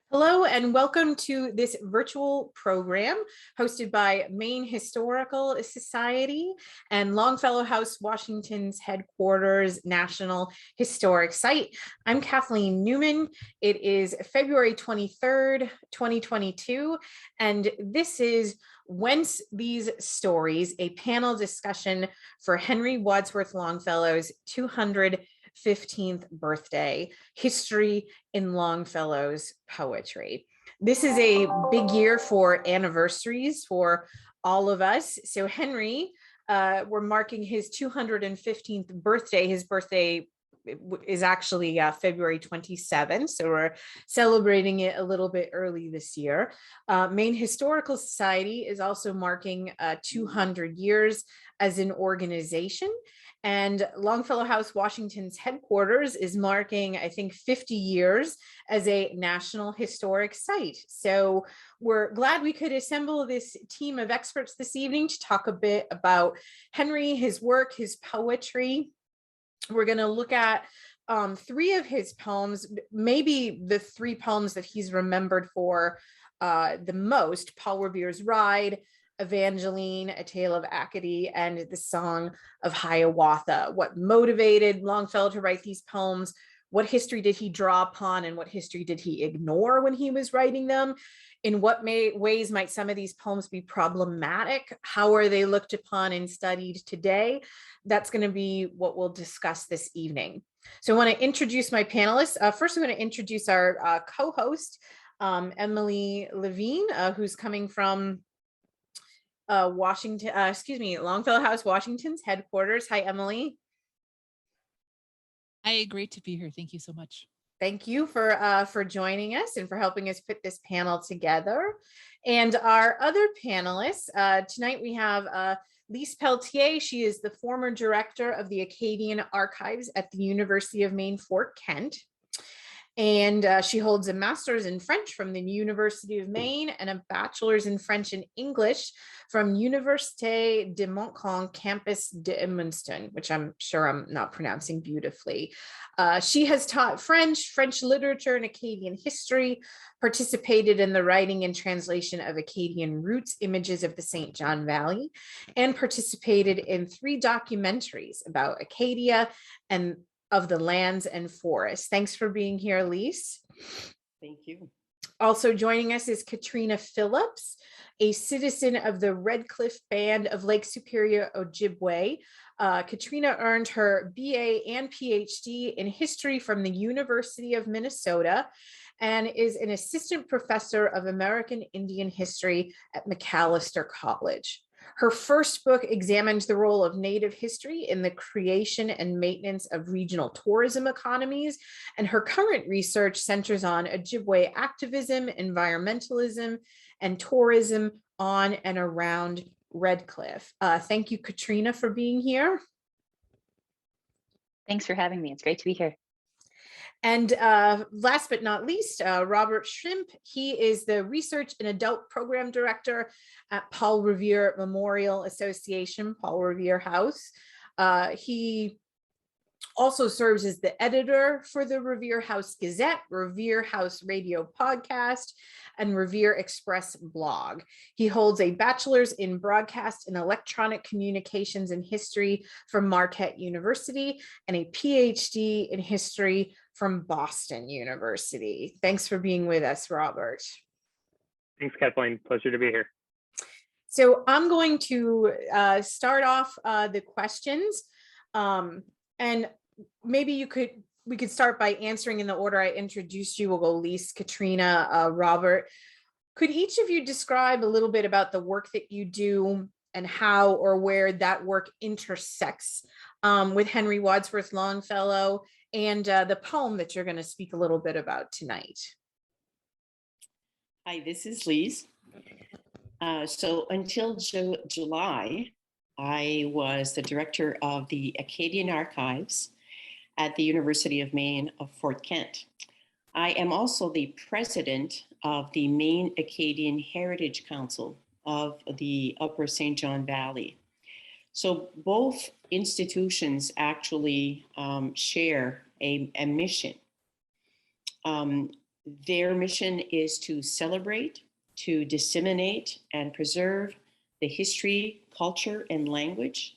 Hello and welcome to this virtual program hosted by Maine Historical Society and Longfellow House, Washington's headquarters National Historic Site. I'm Kathleen Newman. It is February 23rd, 2022, and this is Whence These Stories, a panel discussion for Henry Wadsworth Longfellow's 215th birthday, History in Longfellow's Poetry. This is a big year for anniversaries for all of us. So Henry, we're marking his 215th birthday. His birthday is actually February 27th, so we're celebrating it a little bit early this year. Maine Historical Society is also marking 200 years as an organization, and Longfellow House, Washington's headquarters is marking, I think, 50 years as a National Historic Site. So we're glad we could assemble this team of experts this evening to talk a bit about Henry, his work, his poetry. We're going to look at three of his poems, maybe the three poems that he's remembered for the most: Paul Revere's Ride, Evangeline, A Tale of Acadie, and the Song of Hiawatha. What motivated Longfellow to write these poems? What history did he draw upon, and what history did he ignore when he was writing them? In what ways might some of these poems be problematic? How are they looked upon and studied today? That's going to be what we'll discuss this evening. So I want to introduce my panelists. First, I'm going to introduce our co-host, Emily Levine, who's coming from Longfellow House, Washington's headquarters. Hi, Emily. Hi, great to be here. Thank you so much. Thank you for joining us and for helping us put this panel together. And our other panelists, tonight we have Lise Pelletier. She is the former director of the Acadian Archives at the University of Maine, Fort Kent. And she holds a master's in French from the University of Maine and a bachelor's in French and English from Université de Montcalm campus de Johnston, which I'm sure I'm not pronouncing beautifully. She has taught French literature and Acadian history, participated in the writing and translation of Acadian roots images of the St. John Valley, and participated in 3 documentaries about Acadia and of the lands and forests. Thanks for being here, Lise. Thank you. Also joining us is Katrina Phillips, a citizen of the Red Cliff Band of Lake Superior, Ojibwe. Katrina earned her BA and PhD in history from the University of Minnesota and is an assistant professor of American Indian history at Macalester College. Her first book examined the role of Native history in the creation and maintenance of regional tourism economies, and her current research centers on Ojibwe activism, environmentalism, and tourism on and around Red Cliff. Thank you, Katrina, for being here. Thanks for having me. It's great to be here. And last but not least, Robert Shrimp. He is the Research and Adult Program Director at Paul Revere Memorial Association, Paul Revere House. He also serves as the editor for the Revere House Gazette, Revere House Radio Podcast, and Revere Express blog. He holds a bachelor's in broadcast and electronic communications and history from Marquette University and a PhD in history from Boston University. Thanks for being with us, Robert. Thanks, Kathleen. Pleasure to be here. So I'm going to start off the questions, and maybe we could start by answering in the order I introduced you. We'll go Lise, Katrina, Robert. Could each of you describe a little bit about the work that you do and how or where that work intersects with Henry Wadsworth Longfellow and the poem that you're going to speak a little bit about tonight? Hi, this is Lise. So until July, I was the director of the Acadian Archives at the University of Maine of Fort Kent. I am also the president of the Maine Acadian Heritage Council of the Upper St. John Valley. So both institutions actually share a mission. Their mission is to celebrate, to disseminate, and preserve the history, culture, and language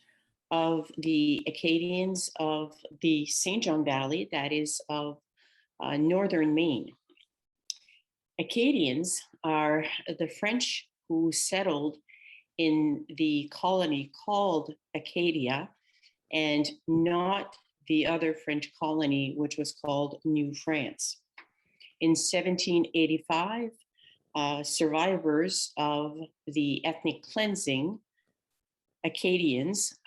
of the Acadians of the St. John Valley, that is of northern Maine. Acadians are the French who settled in the colony called Acadia, and not the other French colony, which was called New France. In 1785, survivors of the ethnic cleansing, Acadians,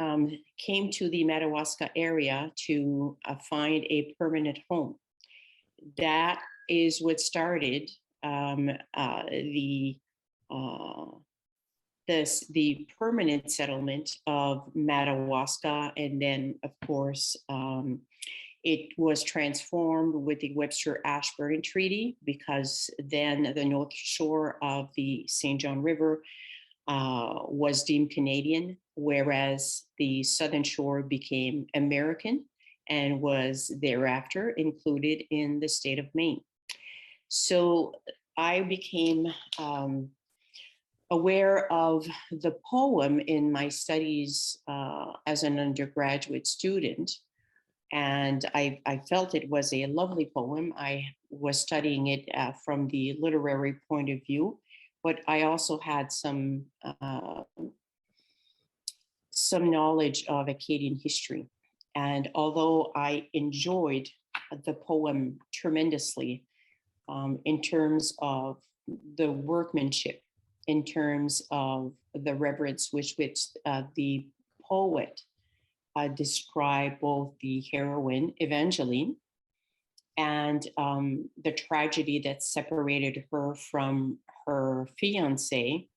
came to the Madawaska area to find a permanent home. That is what started the permanent settlement of Madawaska, and then, of course, it was transformed with the Webster-Ashburn Treaty, because then the north shore of the St. John River was deemed Canadian, whereas the southern shore became American and was thereafter included in the state of Maine. So I became aware of the poem in my studies as an undergraduate student, and I felt it was a lovely poem. I was studying it from the literary point of view, but I also had some knowledge of Acadian history. And although I enjoyed the poem tremendously in terms of the workmanship, in terms of the reverence with which the poet described both the heroine, Evangeline, and the tragedy that separated her from her fiancé,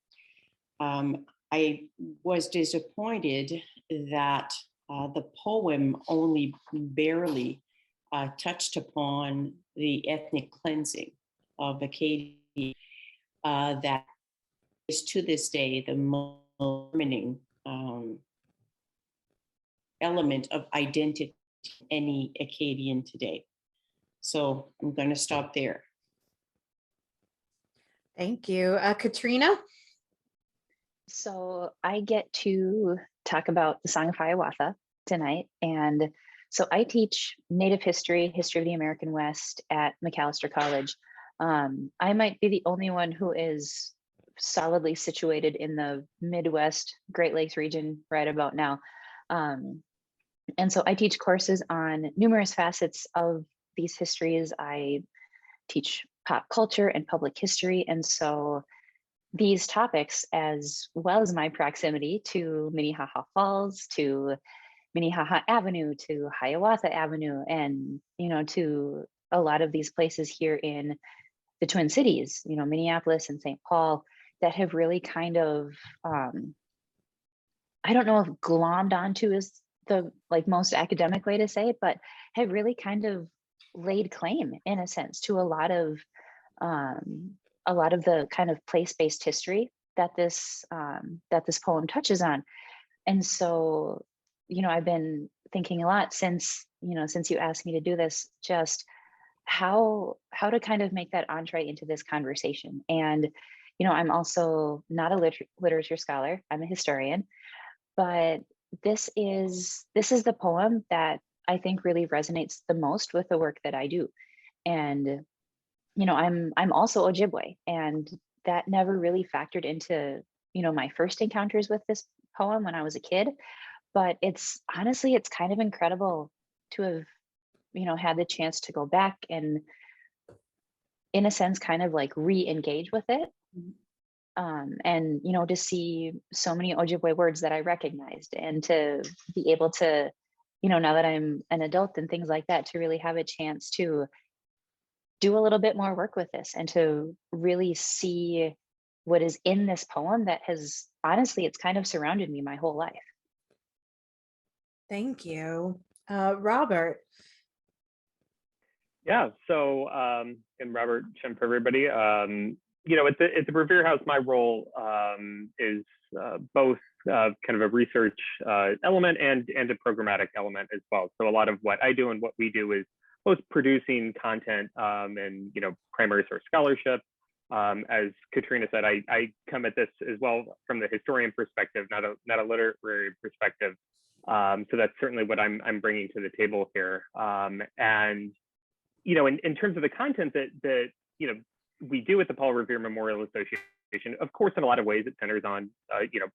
I was disappointed that the poem only barely touched upon the ethnic cleansing of Acadie that is to this day the most determining element of identity in any Acadian today. So I'm going to stop there. Thank you. Katrina? So I get to talk about the Song of Hiawatha tonight. And so I teach Native history, history of the American West at Macalester College. I might be the only one who is solidly situated in the Midwest Great Lakes region right about now. And so I teach courses on numerous facets of these histories. I teach pop culture and public history. And so these topics, as well as my proximity to Minnehaha Falls, to Minnehaha Avenue, to Hiawatha Avenue, and, to a lot of these places here in the Twin Cities, Minneapolis and St. Paul, that have really kind of, I don't know if glommed onto is the most academic way to say it, but have really kind of laid claim, in a sense, to a lot of the kind of place-based history that this poem touches on. And so, I've been thinking a lot since you asked me to do this, just how to kind of make that entree into this conversation. And, I'm also not a literature scholar, I'm a historian, but this is the poem that I think really resonates the most with the work that I do. And I'm also Ojibwe, and that never really factored into my first encounters with this poem when I was a kid. But it's kind of incredible to have had the chance to go back and, in a sense, kind of re-engage with it, and to see so many Ojibwe words that I recognized, and to be able to now that I'm an adult and things like that, to really have a chance to do a little bit more work with this, and to really see what is in this poem that has, honestly, it's kind of surrounded me my whole life. Thank you. Robert? Yeah, so, and Robert Shem for everybody. At the Revere House, my role is both kind of a research element and a programmatic element as well. So a lot of what I do and what we do is both producing content and primary source scholarship. As Katrina said, I come at this as well from the historian perspective, not a literary perspective. So that's certainly what I'm bringing to the table here. And in terms of the content that we do at the Paul Revere Memorial Association, of course, in a lot of ways, it centers on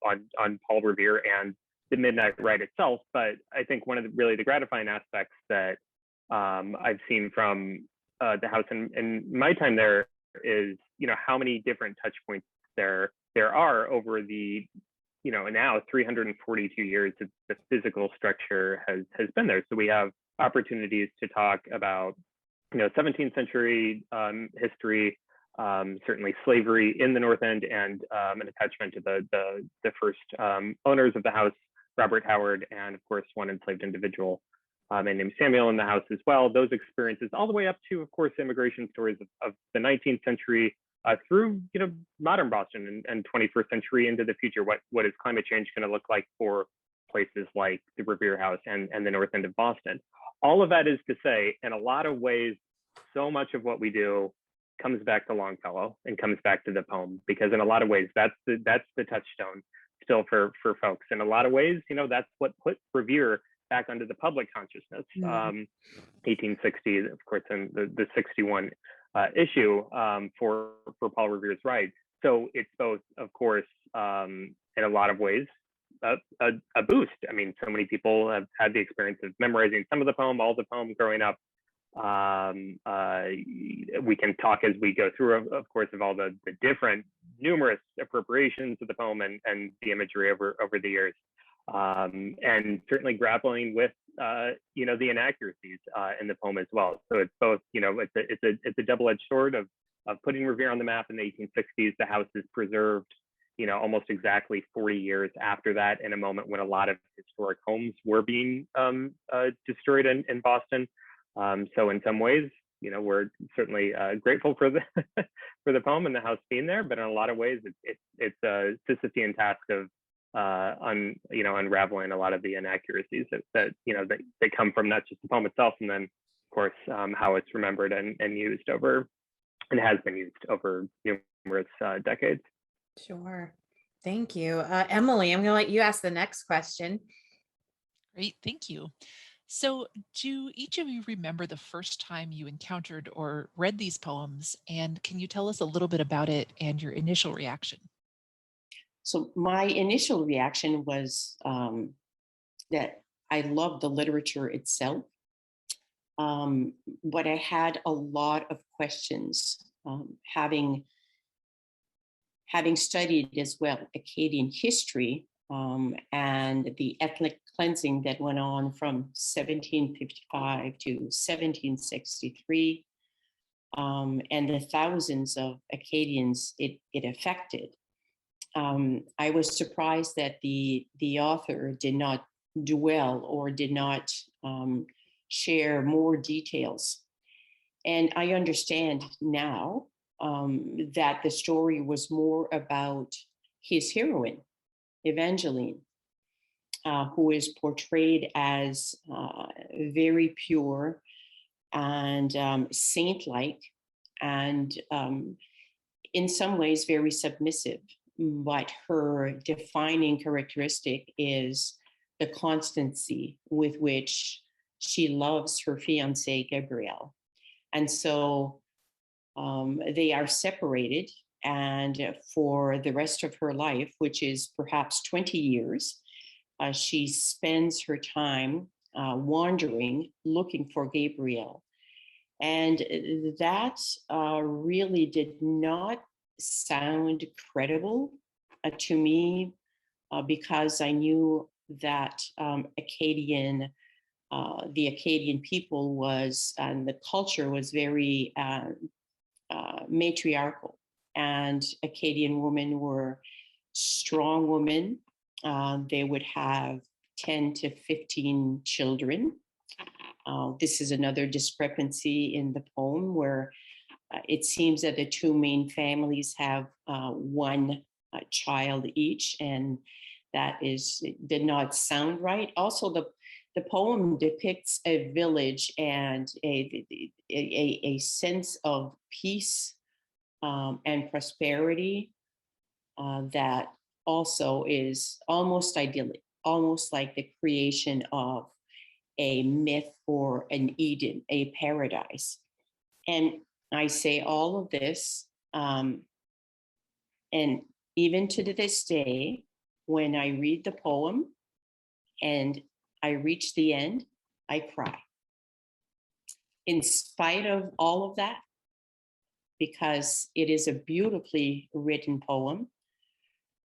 on Paul Revere and the Midnight Ride itself. But I think one of the gratifying aspects that I've seen from the house in my time there is how many different touch points there are over the now 342 years that the physical structure has been there. So we have opportunities to talk about 17th century history, certainly slavery in the North End, and an attachment to the first owners of the house, Robert Howard, and of course one enslaved individual named Samuel in the house as well. Those experiences all the way up to, of course, immigration stories of the 19th century through modern Boston and 21st century into the future. What is climate change going to look like for places like the Revere House and the North End of Boston? All of that is to say, in a lot of ways, so much of what we do comes back to Longfellow and comes back to the poem, because in a lot of ways, that's the touchstone still for folks. In a lot of ways, that's what put Revere back under the public consciousness. 1860, of course, in the 61 issue for Paul Revere's Ride. So it's both, of course, in a lot of ways, a boost. I mean, so many people have had the experience of memorizing some of the poem, all the poem growing up. We can talk as we go through, of course, of all the different numerous appropriations of the poem and the imagery over the years. And certainly grappling with the inaccuracies in the poem as well. So it's both, it's a double-edged sword of putting Revere on the map in the 1860s. The house is preserved, almost exactly 40 years after that, in a moment when a lot of historic homes were being destroyed in Boston. So in some ways, we're certainly grateful for the for the poem and the house being there, but in a lot of ways, it's a Sisyphean task of unraveling a lot of the inaccuracies that come from not just the poem itself, and then of course how it's remembered and used over, and has been used over numerous decades. Sure. Thank you. Emily, I'm going to let you ask the next question. Great, thank you. So do each of you remember the first time you encountered or read these poems? And can you tell us a little bit about it and your initial reaction? So my initial reaction was that I loved the literature itself, but I had a lot of questions, having studied as well Acadian history and the ethnic cleansing that went on from 1755 to 1763, and the thousands of Acadians it affected. I was surprised that the author did not dwell or did not share more details. And I understand now that the story was more about his heroine, Evangeline, who is portrayed as very pure and saint-like, and in some ways very submissive. But her defining characteristic is the constancy with which she loves her fiancé, Gabriel. And so they are separated, and for the rest of her life, which is perhaps 20 years, she spends her time wandering, looking for Gabriel. And that really did not sound credible to me, because I knew that the Acadian people was, and the culture was very matriarchal, and Acadian women were strong women. They would have 10 to 15 children. This is another discrepancy in the poem, where it seems that the two main families have one child each, and that did not sound right. Also, the poem depicts a village and a sense of peace and prosperity that also is almost idyllic, almost like the creation of a myth or an Eden, a paradise. And I say all of this, and even to this day, when I read the poem and I reach the end, I cry. In spite of all of that, because it is a beautifully written poem,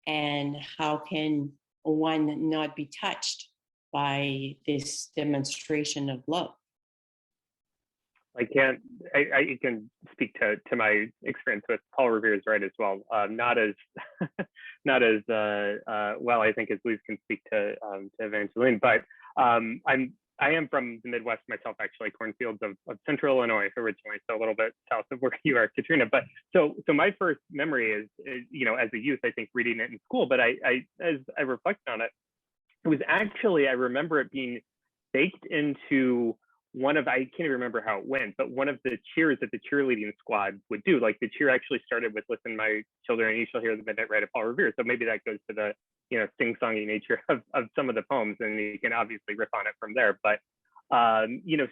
and how can one not be touched by this demonstration of love? I can speak to my experience with Paul Revere's right as well. Not as well, I think, as Lise can speak to Evangeline, but I am from the Midwest myself, actually, cornfields of Central Illinois originally, so a little bit south of where you are, Katrina. But so my first memory is as a youth, I think, reading it in school. But as I reflect on it, it was actually, I remember it being baked into one of, I can't even remember how it went, but one of the cheers that the cheerleading squad would do. Like, the cheer actually started with "Listen, my children, you shall hear the midnight ride of Paul Revere." So maybe that goes to the sing-songy nature of some of the poems, and you can obviously riff on it from there. But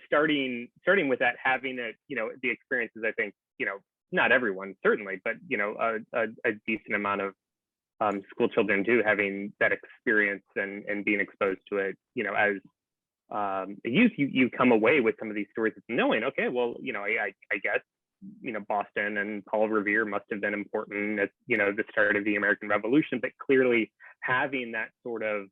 starting with that, having it, the experiences, I think, not everyone certainly, but a decent amount of school children do, having that experience and being exposed to it, as a youth, you come away with some of these stories knowing, okay, well, I guess, Boston and Paul Revere must have been important at, the start of the American Revolution, but clearly having that sort of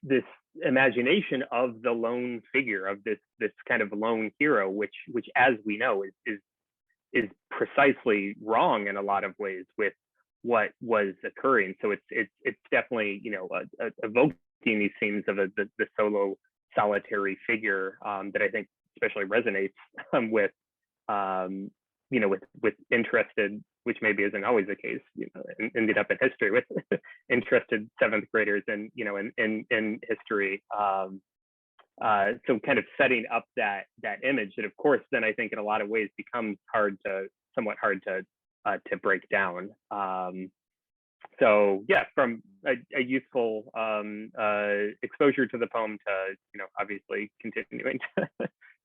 this imagination of the lone figure, of this kind of lone hero, which as we know is precisely wrong in a lot of ways with what was occurring. So it's definitely evoking these themes of the solo solitary figure that I think especially resonates with with interested, which maybe isn't always the case, ended up in history with interested seventh graders and in history. So kind of setting up that image that, of course, then I think in a lot of ways becomes somewhat hard to break down. So yeah, from a youthful exposure to the poem to obviously continuing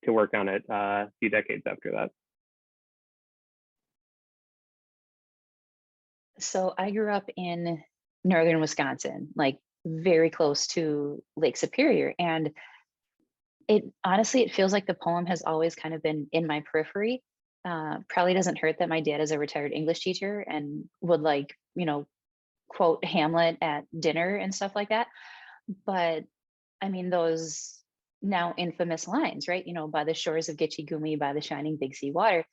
to work on it a few decades after that. So I grew up in northern Wisconsin, like very close to Lake Superior, and it feels like the poem has always kind of been in my periphery. Probably doesn't hurt that my dad is a retired English teacher and would quote Hamlet at dinner and stuff like that. But I mean, those now infamous lines, right? By the shores of Gitche Gumee, by the shining big sea water,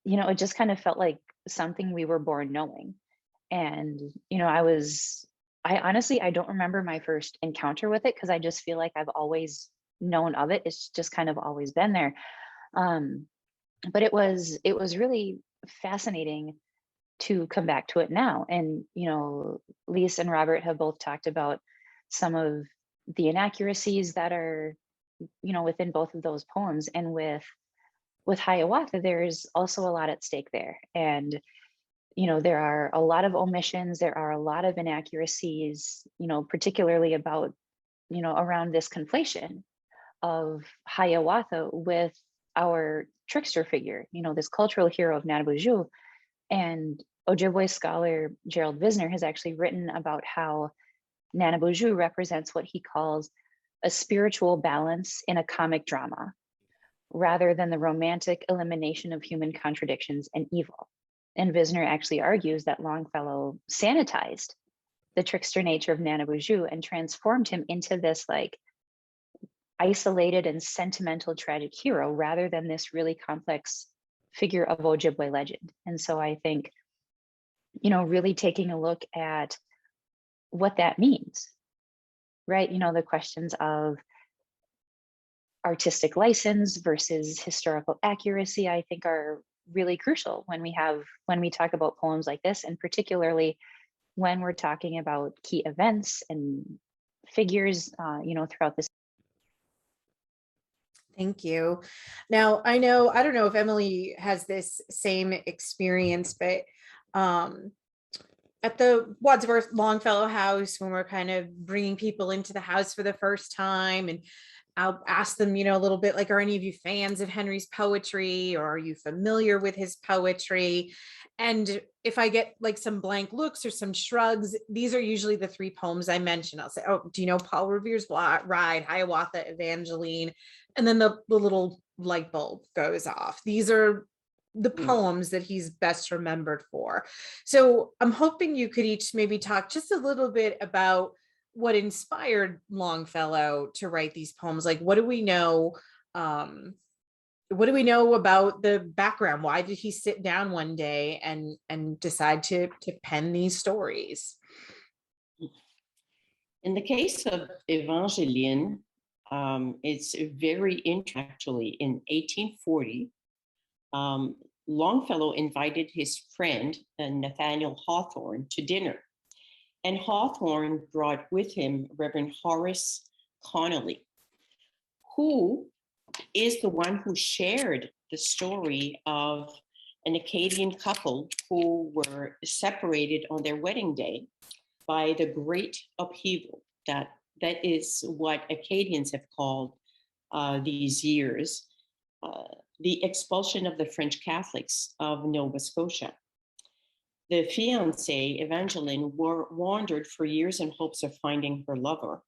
it just kind of felt like something we were born knowing. And, I honestly, I don't remember my first encounter with it, because I just feel like I've always known of it. It's just kind of always been there. But it was really fascinating to come back to it now. And, Lise and Robert have both talked about some of the inaccuracies that are, within both of those poems. And with Hiawatha, there's also a lot at stake there. And, there are a lot of omissions, there are a lot of inaccuracies, particularly about, around this conflation of Hiawatha with our trickster figure, this cultural hero of Nanabuju. And Ojibwe scholar Gerald Visner has actually written about how Nanabuju represents what he calls a spiritual balance in a comic drama, rather than the romantic elimination of human contradictions and evil. And Visner actually argues that Longfellow sanitized the trickster nature of Nanabuju and transformed him into this isolated and sentimental tragic hero, rather than this really complex figure of Ojibwe legend. And so I think, really taking a look at what that means, right? The questions of artistic license versus historical accuracy, I think, are really crucial when we talk about poems like this, and particularly, when we're talking about key events and figures, throughout this. Thank you. Now, I don't know if Emily has this same experience, but at the Wadsworth Longfellow house, when we're kind of bringing people into the house for the first time, and I'll ask them, a little bit like, are any of you fans of Henry's poetry, or are you familiar with his poetry? And if I get like some blank looks or some shrugs, these are usually the three poems I mention. I'll say, oh, do you know Paul Revere's Ride, Hiawatha, Evangeline? And then the little light bulb goes off. These are the poems that he's best remembered for. So I'm hoping you could each maybe talk just a little bit about what inspired Longfellow to write these poems. Like, what do we know? What do we know about the background? Why did he sit down one day and decide to pen these stories? In the case of Evangeline, it's very interesting. Actually, in 1840, Longfellow invited his friend Nathaniel Hawthorne to dinner, and Hawthorne brought with him Reverend Horace Connolly, who is the one who shared the story of an Acadian couple who were separated on their wedding day by the great upheaval. That is what Acadians have called these years, the expulsion of the French Catholics of Nova Scotia. The fiancée, Evangeline, wandered for years in hopes of finding her lover.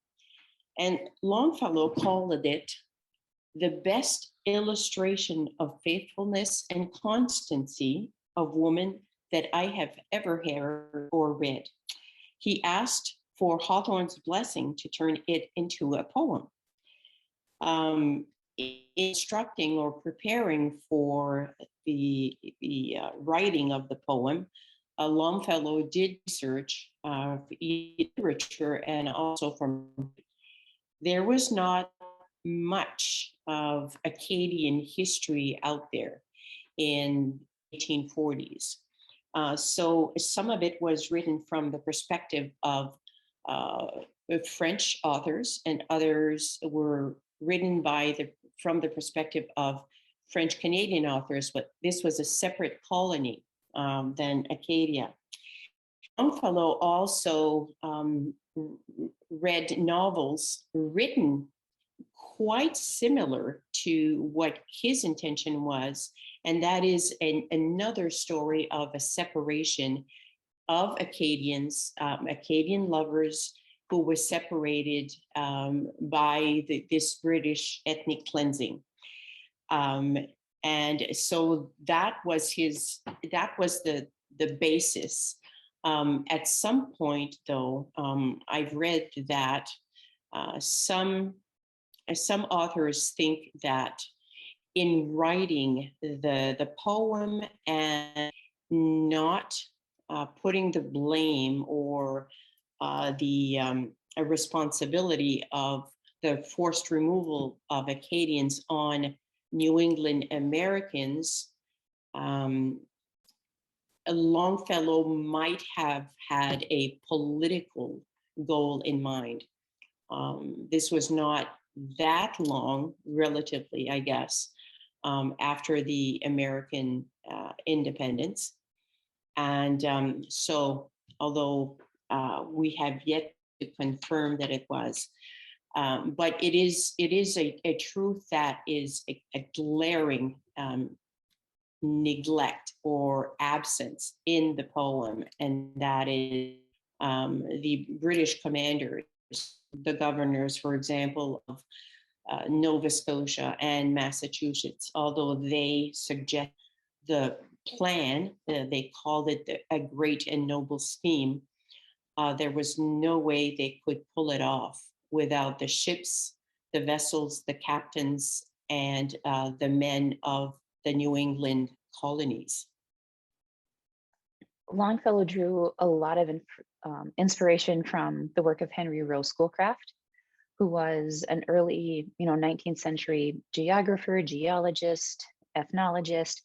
And Longfellow called it the best illustration of faithfulness and constancy of woman that I have ever heard or read. He asked for Hawthorne's blessing to turn it into a poem. Instructing or preparing for the writing of the poem, Longfellow did research literature, and also there was not much of Acadian history out there in 1840s. So some of it was written from the perspective of French authors, and others were written from the perspective of French Canadian authors, but this was a separate colony than Acadia. Longfellow also read novels written quite similar to what his intention was, and that is another story of a separation of Acadians, Acadian lovers who were separated by this British ethnic cleansing. And so that was the basis. At some point, though, I've read that some authors think that in writing the poem and not putting the blame or the responsibility of the forced removal of Acadians on New England Americans, Longfellow might have had a political goal in mind. This was not that long, relatively, I guess, after the American independence. And so, although we have yet to confirm that it was, but it is a truth that is a glaring neglect or absence in the poem, and that is the British commanders, the governors, for example, of Nova Scotia and Massachusetts, although they suggest the plan, they called it a great and noble scheme, there was no way they could pull it off without the ships, the vessels, the captains, and the men of the New England colonies. Longfellow drew a lot of inspiration from the work of Henry Schoolcraft, who was an early, 19th century geographer, geologist, ethnologist,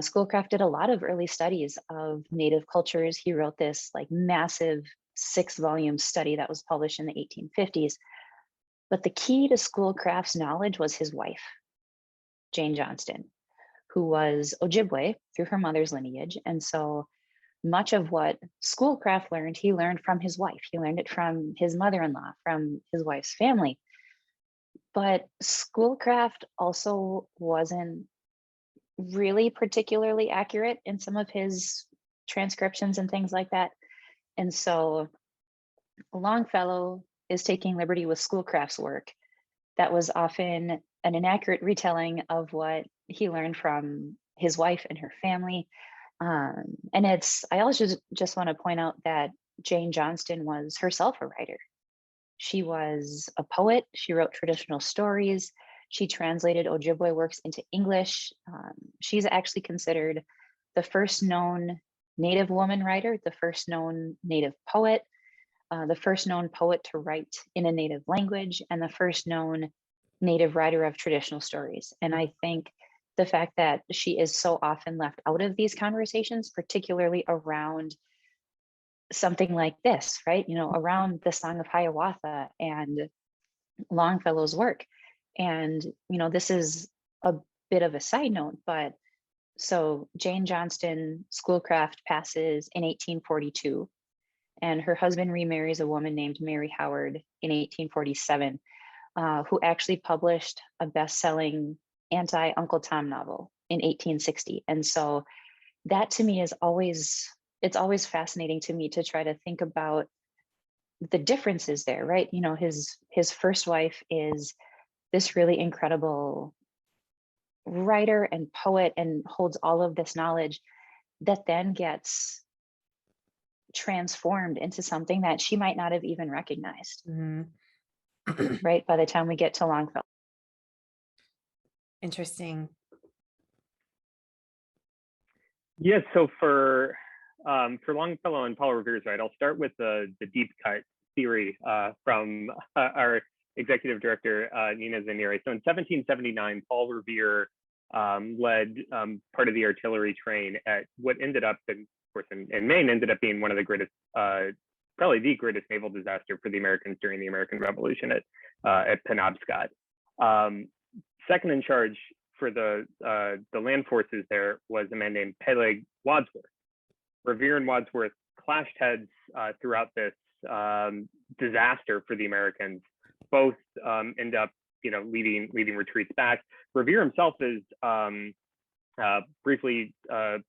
Schoolcraft did a lot of early studies of Native cultures. He wrote this like massive 6-volume study that was published in the 1850s. But the key to Schoolcraft's knowledge was his wife, Jane Johnston, who was Ojibwe through her mother's lineage. And so much of what Schoolcraft learned, he learned from his wife. He learned it from his mother-in-law, from his wife's family. But Schoolcraft also wasn't really particularly accurate in some of his transcriptions and things like that. And so Longfellow is taking liberty with Schoolcraft's work that was often an inaccurate retelling of what he learned from his wife and her family. And I also just want to point out that Jane Johnston was herself a writer. She was a poet. She wrote traditional stories. She translated Ojibwe works into English. She's actually considered the first known Native woman writer, the first known Native poet, the first known poet to write in a Native language, and the first known Native writer of traditional stories. And I think the fact that she is so often left out of these conversations, particularly around something like this, right? You know, around the Song of Hiawatha and Longfellow's work. And, you know, this is a bit of a side note, but so Jane Johnston, Schoolcraft passes in 1842, and her husband remarries a woman named Mary Howard in 1847, who actually published a best-selling anti-Uncle Tom novel in 1860. And so that to me is it's always fascinating to me to try to think about the differences there, right? You know, his first wife is this really incredible writer and poet and holds all of this knowledge that then gets transformed into something that she might not have even recognized, right? By the time we get to Longfellow. Interesting. Yes, so for Longfellow and Paul Revere's right, I'll start with the deep cut theory from our executive director, Nina Zanieri. So in 1779, Paul Revere led part of the artillery train at what ended up, of course, in Maine, ended up being one of the greatest, probably the greatest naval disaster for the Americans during the American Revolution at Penobscot. Second in charge for the land forces there was a man named Peleg Wadsworth. Revere and Wadsworth clashed heads throughout this disaster for the Americans. Both end up, leading retreats back. Revere himself is briefly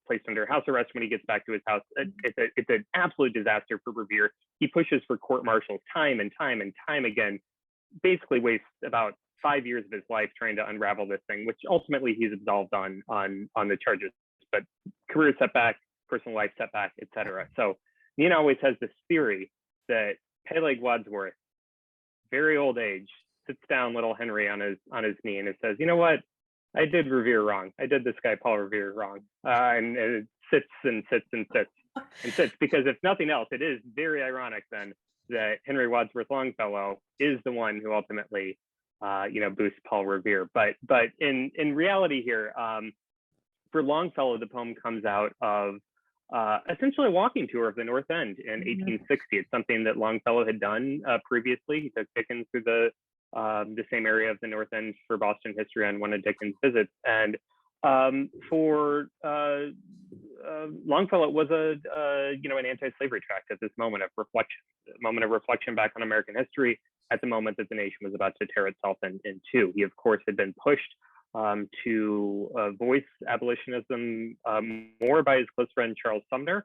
placed under house arrest when he gets back to his house. It's an absolute disaster for Revere. He pushes for court-martials time and time again, basically wastes about 5 years of his life trying to unravel this thing, which ultimately he's absolved on the charges. But career setback, personal life setback, etc. So Nina always has this theory that Peleg Wadsworth, very old age, sits down little Henry on his knee and it says, you know what, I did Revere wrong. I did this guy Paul Revere wrong. And it sits because if nothing else, it is very ironic then that Henry Wadsworth Longfellow is the one who ultimately boosts Paul Revere. But in reality here, for Longfellow, the poem comes out of essentially a walking tour of the North End in 1860. It's something that Longfellow had done previously. He took Dickens through the same area of the North End for Boston history on one of Dickens' visits. And for Longfellow, it was an anti-slavery tract at this moment of reflection back on American history at the moment that the nation was about to tear itself in two. He, of course, had been pushed to voice abolitionism more by his close friend Charles Sumner.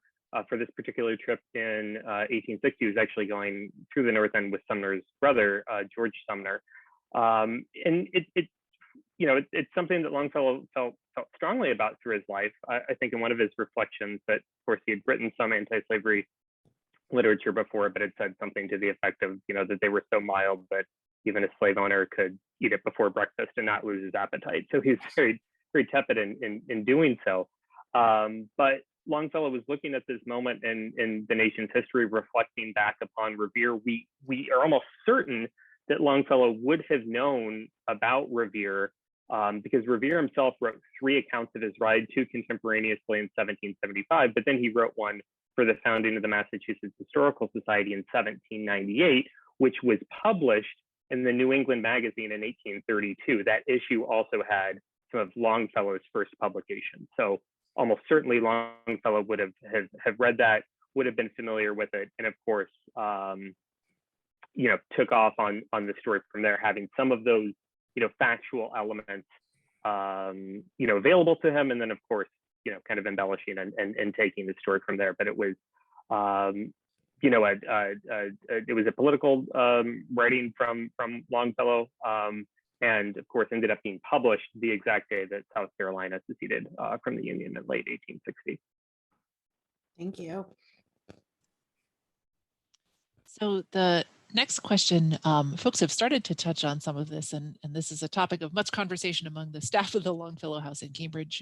For this particular trip in 1860, he was actually going through the North End with Sumner's brother, George Sumner. And it's something that Longfellow felt strongly about through his life. I think in one of his reflections that, of course, he had written some anti-slavery literature before, but it said something to the effect of, that they were so mild that even a slave owner could eat it before breakfast and not lose his appetite. So he was very, very tepid in doing so. But Longfellow was looking at this moment in the nation's history, reflecting back upon Revere. We are almost certain that Longfellow would have known about Revere because Revere himself wrote 3 accounts of his ride, 2 contemporaneously in 1775, but then he wrote one for the founding of the Massachusetts Historical Society in 1798, which was published in the New England Magazine in 1832. That issue also had some of Longfellow's first publications. So almost certainly Longfellow would have read that, would have been familiar with it, and of course, took off on the story from there, having some of those, factual elements, available to him, and then of course, kind of embellishing and taking the story from there. But it was, it was a political writing from Longfellow, and of course ended up being published the exact day that South Carolina seceded from the Union in late 1860. Thank you. So the next question, folks have started to touch on some of this, and this is a topic of much conversation among the staff of the Longfellow House in Cambridge.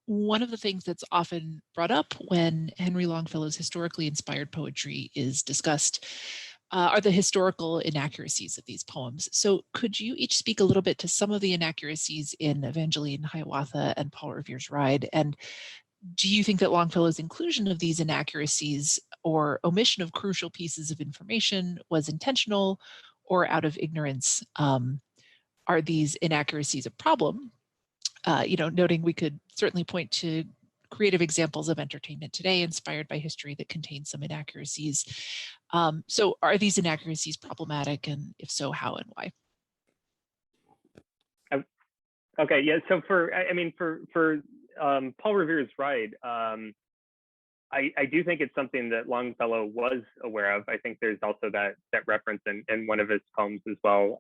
One of the things that's often brought up when Henry Longfellow's historically inspired poetry is discussed are the historical inaccuracies of these poems. So could you each speak a little bit to some of the inaccuracies in Evangeline, Hiawatha, and Paul Revere's Ride? And do you think that Longfellow's inclusion of these inaccuracies or omission of crucial pieces of information was intentional or out of ignorance? Are these inaccuracies a problem? Noting we could certainly point to creative examples of entertainment today inspired by history that contain some inaccuracies. So are these inaccuracies problematic, and if so, how and why? Okay, yeah, so for Paul Revere's Ride, I do think it's something that Longfellow was aware of. I think there's also that reference in one of his poems as well.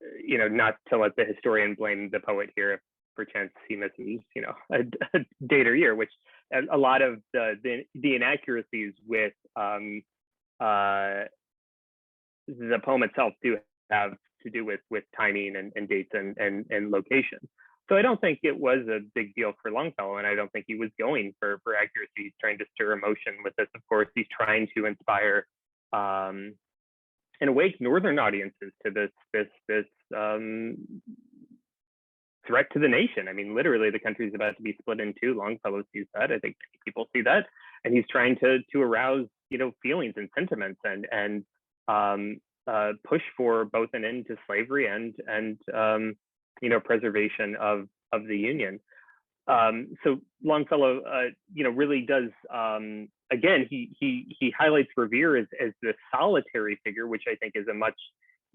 Not to let the historian blame the poet here if perchance he misses, a date or year, which a lot of the inaccuracies with the poem itself do have to do with timing and dates and location. So I don't think it was a big deal for Longfellow, and I don't think he was going for accuracy. He's trying to stir emotion with this. Of course, he's trying to inspire and awake northern audiences to this threat to the nation. I mean, literally, the country's about to be split in two. Longfellow sees that. I think many people see that, and he's trying to arouse feelings and sentiments and push for both an end to slavery and preservation of the Union. So Longfellow, really does. Again, he highlights Revere as the solitary figure, which I think is a much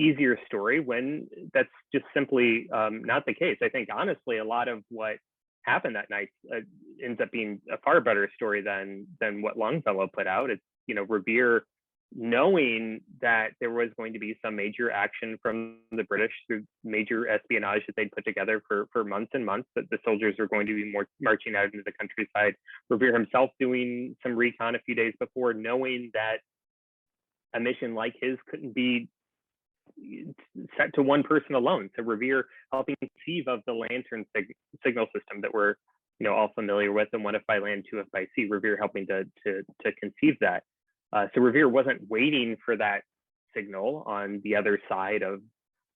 easier story when that's just simply not the case. I think honestly, a lot of what happened that night ends up being a far better story than what Longfellow put out. It's Revere, knowing that there was going to be some major action from the British through major espionage that they'd put together for months and months, that the soldiers are going to be marching out into the countryside. Revere himself doing some recon a few days before, knowing that a mission like his couldn't be set to one person alone. So Revere helping conceive of the lantern signal system that we're all familiar with, and one if by land, two if by sea. Revere helping to conceive that. So Revere wasn't waiting for that signal on the other side of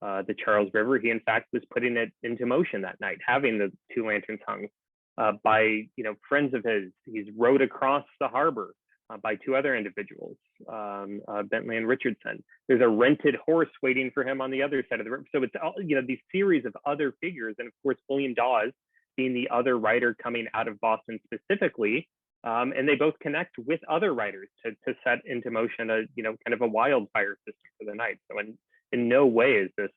the Charles River. He in fact was putting it into motion that night, having the two lanterns hung by friends of his. He's rowed across the harbor by two other individuals, Bentley and Richardson. There's a rented horse waiting for him on the other side of the river. So it's all, these series of other figures, and of course William Dawes being the other writer coming out of Boston specifically. And they both connect with other writers to set into motion a kind of a wildfire system for the night. So in no way is this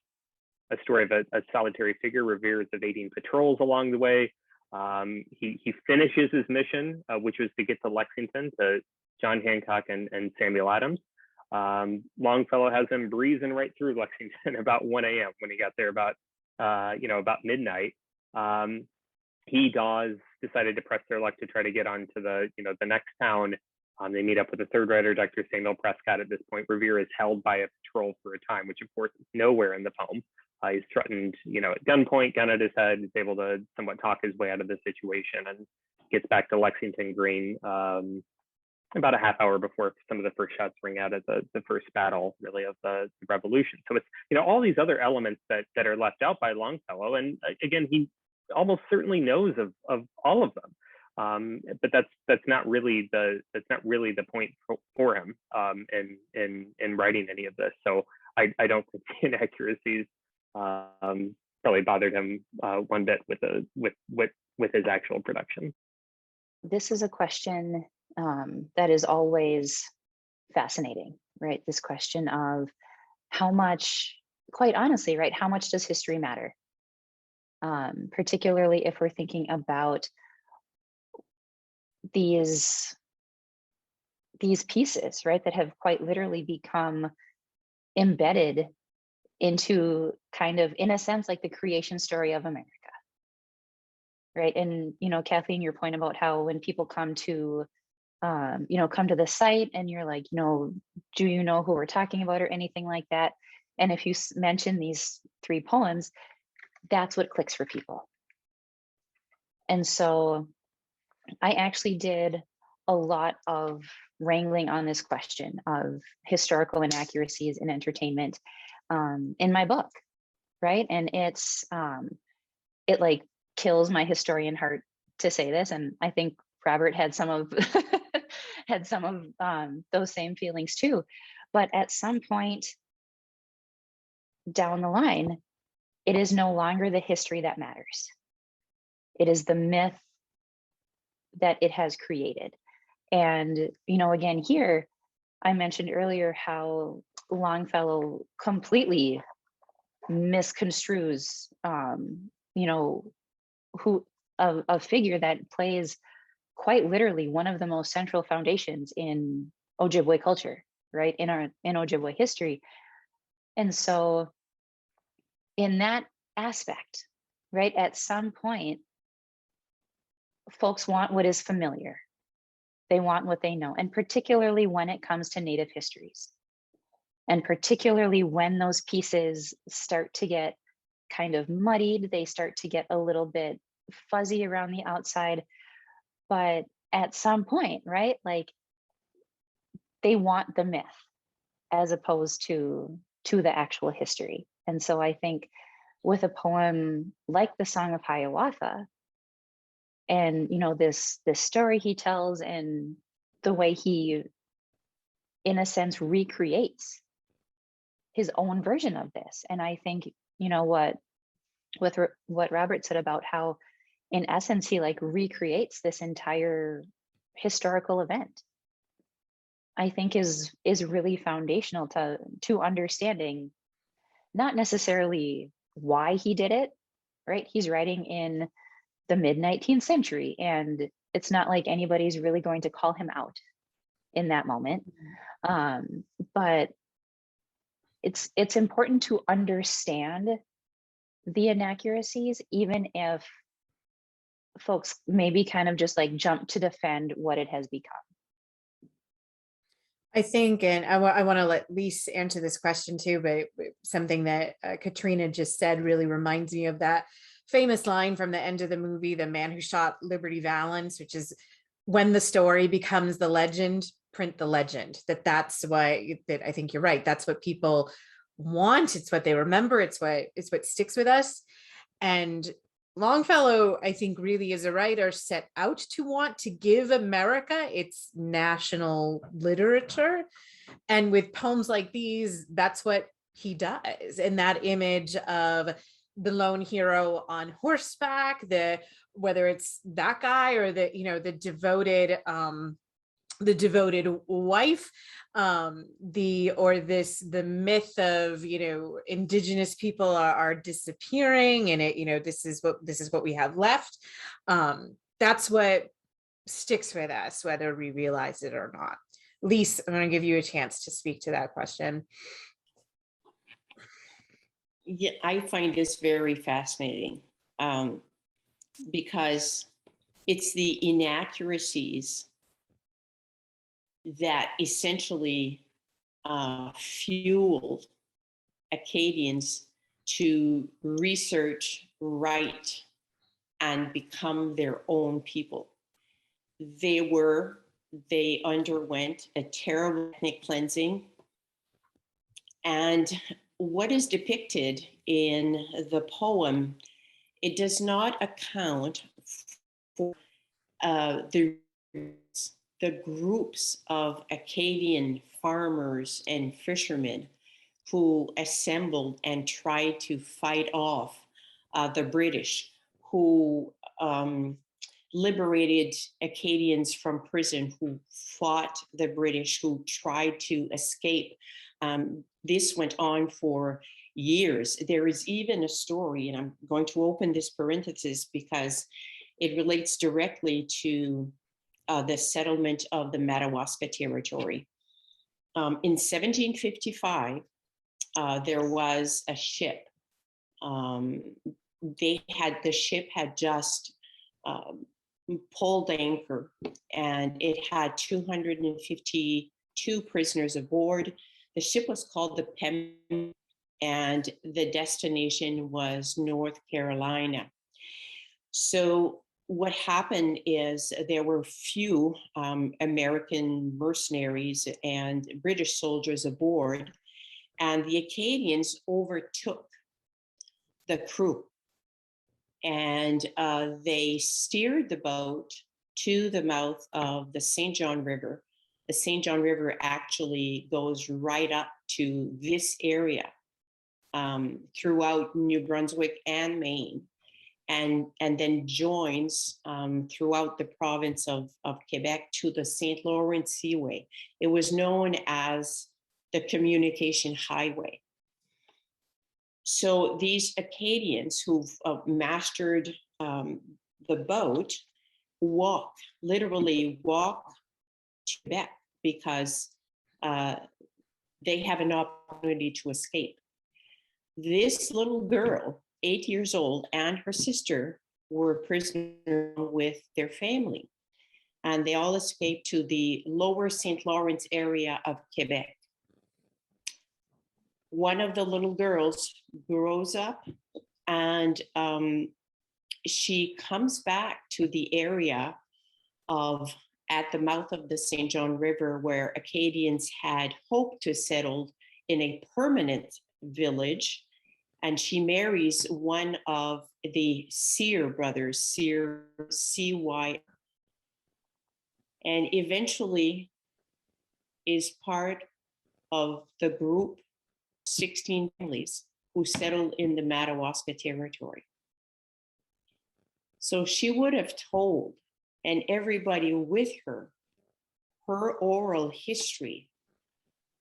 a story of a solitary figure. Revere is evading patrols along the way. He finishes his mission, which was to get to Lexington, to John Hancock and Samuel Adams. Longfellow has him breezing right through Lexington about 1 a.m. when he got there about midnight. Dawes decided to press their luck to try to get on to the next town. They meet up with the third writer, Dr. Samuel Prescott. At this point, Revere is held by a patrol for a time, which of course is nowhere in the poem. He's threatened, at gunpoint, gun at his head. He's able to somewhat talk his way out of the situation and gets back to Lexington Green about a half hour before some of the first shots ring out at the first battle, really, of the revolution. So it's, all these other elements that are left out by Longfellow. And again, he almost certainly knows of all of them. But that's not really the point for him in writing any of this. So I don't think the inaccuracies probably bothered him one bit with his actual production. This is a question that is always fascinating, right? This question of how much, quite honestly, right? How much does history matter? Particularly if we're thinking about these pieces, right? That have quite literally become embedded into kind of, in a sense, like the creation story of America. Right. And, Kathleen, your point about how when people come to, come to the site and you're like, do you know who we're talking about or anything like that? And if you mention these 3 poems, that's what clicks for people. And so I actually did a lot of wrangling on this question of historical inaccuracies in entertainment in my book. Right. And it like kills my historian heart to say this, and I think Robert had some of those same feelings too. But at some point down the line, it is no longer the history that matters. It is the myth that it has created. And again, here I mentioned earlier how Longfellow completely misconstrues a figure that plays quite literally one of the most central foundations in Ojibwe culture, right? In Ojibwe history. And so in that aspect, right, at some point, folks want what is familiar. They want what they know. And particularly when it comes to Native histories. And particularly when those pieces start to get kind of muddied, they start to get a little bit fuzzy around the outside. But at some point, right, like they want the myth as opposed to the actual history. And so I think with a poem like the Song of Hiawatha, and this story he tells and the way he, in a sense, recreates his own version of this. And I think what Robert said about how, in essence, he like recreates this entire historical event, I think is really foundational to understanding not necessarily why he did it, right? He's writing in the mid-19th century, and it's not like anybody's really going to call him out in that moment. But it's important to understand the inaccuracies, even if folks maybe kind of just like jump to defend what it has become. I think, and I want to let Lise answer this question too, but something that Katrina just said really reminds me of that famous line from the end of the movie, The Man Who Shot Liberty Valance, which is, when the story becomes the legend, print the legend. That's why, that I think you're right. That's what people want. It's what they remember. It's what sticks with us. And Longfellow, I think, really as a writer set out to want to give America its national literature. And with poems like these, that's what he does. And that image of the lone hero on horseback, whether it's that guy or the devoted wife, the myth of indigenous people are disappearing, and this is what we have left. That's what sticks with us, whether we realize it or not. Lise, I'm going to give you a chance to speak to that question. Yeah, I find this very fascinating because it's the inaccuracies that essentially fueled Acadians to research, write, and become their own people. They were they underwent a terrible ethnic cleansing. And what is depicted in the poem, it does not account for the groups of Acadian farmers and fishermen who assembled and tried to fight off the British, who liberated Acadians from prison, who fought the British, who tried to escape. This went on for years. There is even a story, and I'm going to open this parenthesis because it relates directly to the settlement of the Madawaska territory. In 1755, there was a ship. The ship had just pulled anchor, and it had 252 prisoners aboard. The ship was called the Pem, and the destination was North Carolina. So what happened is there were few American mercenaries and British soldiers aboard, and the Acadians overtook the crew, and they steered the boat to the mouth of the St. John River. The St. John River actually goes right up to this area throughout New Brunswick and Maine, and then joins throughout the province of Quebec to the St. Lawrence Seaway. It was known as the Communication Highway. So these Acadians who've mastered the boat literally walk to Quebec because they have an opportunity to escape. This little girl, 8 years old, and her sister were prisoners with their family, and they all escaped to the lower St. Lawrence area of Quebec. One of the little girls grows up, and she comes back to the area at the mouth of the St. John River, where Acadians had hoped to settle in a permanent village. And she marries one of the Sear brothers, Sear, C-Y, and eventually is part of the group 16 families who settled in the Madawaska territory. So she would have told, and everybody with her oral history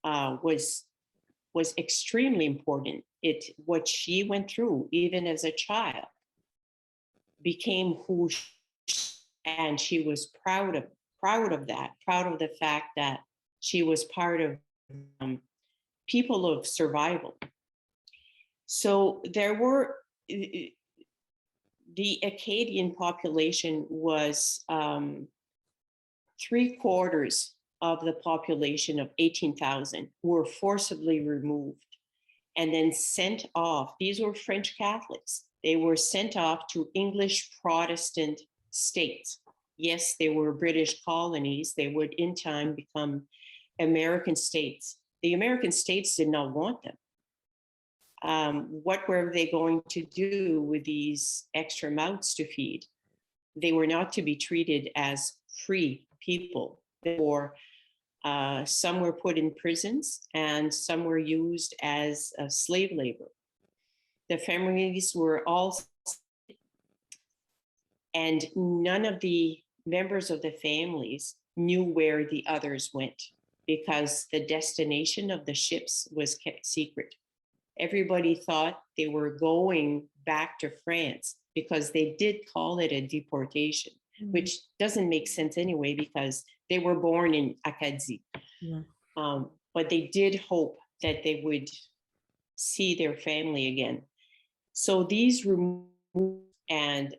was extremely important. What she went through, even as a child, became who and she was proud of that, proud of the fact that she was part of people of survival. So there were, the Acadian population was 3/4 of the population of 18,000 were forcibly removed and then sent off. These were French Catholics. They were sent off to English Protestant states. Yes, they were British colonies. They would in time become American states. The American states did not want them. What were they going to do with these extra mouths to feed? They were not to be treated as free people. Therefore, some were put in prisons and some were used as slave labor. The families were all, and none of the members of the families knew where the others went because the destination of the ships was kept secret. Everybody thought they were going back to France because they did call it a deportation, which doesn't make sense anyway because they were born in Acadie. Yeah. But they did hope that they would see their family again. So these removal and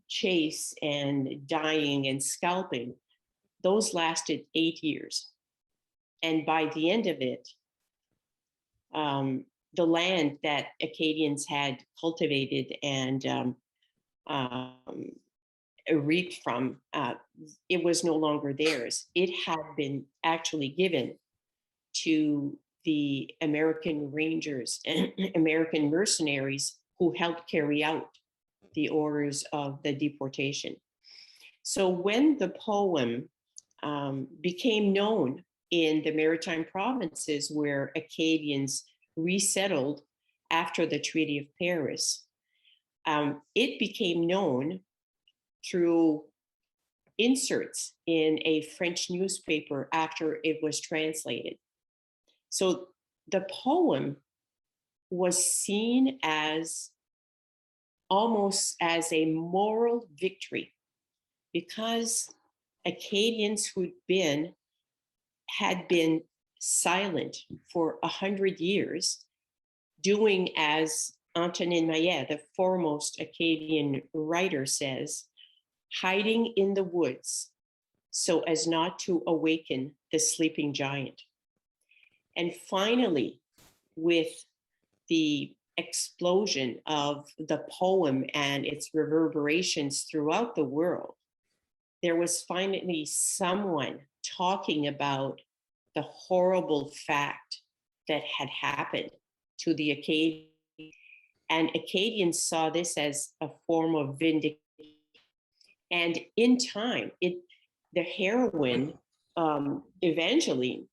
chase and dying and scalping, those lasted 8 years. And by the end of it, the land that Acadians had cultivated and reaped from, it was no longer theirs. It had been actually given to the American Rangers and American mercenaries who helped carry out the orders of the deportation. So when the poem became known in the maritime provinces where Acadians resettled after the Treaty of Paris, it became known through inserts in a French newspaper after it was translated. So the poem was seen as almost as a moral victory, because Acadians had been silent for 100 years, doing as Antonin Maillet, the foremost Acadian writer, says, hiding in the woods so as not to awaken the sleeping giant. And finally, with the explosion of the poem and its reverberations throughout the world, there was finally someone talking about the horrible fact that had happened to the Acadians. And Acadians saw this as a form of vindication. And in time, the heroine, Evangeline